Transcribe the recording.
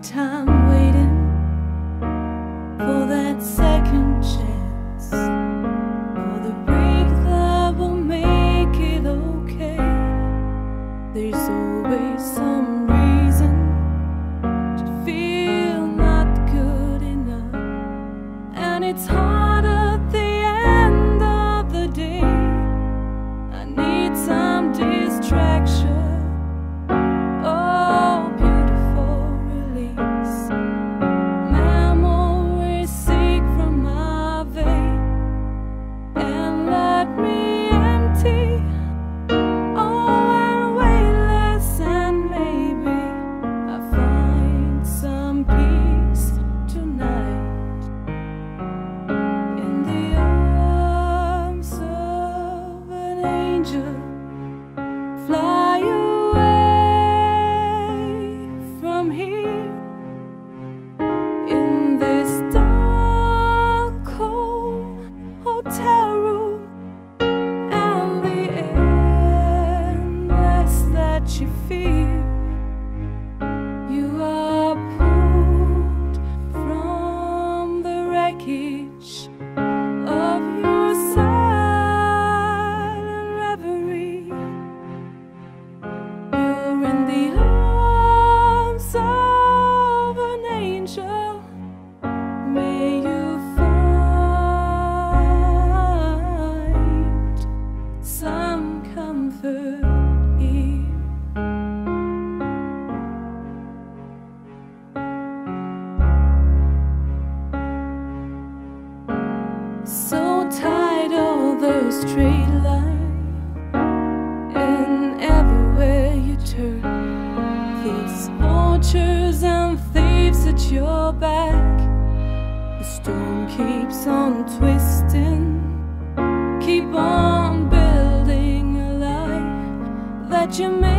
time waiting for that second chance, for the break that will make it okay. There's always some reason to feel not good enough, and it's hard at the end of the day. I need some distraction. Fly away from here, in this dark, cold hotel room, and the endless that you fear. You are pulled from the wreckage of your silent reverie. In the arms of an angel, may you find some comfort here. So tired of the straight line, and everywhere you turn, these vultures and thieves at your back. The storm keeps on twisting, keep on building a lie that you make.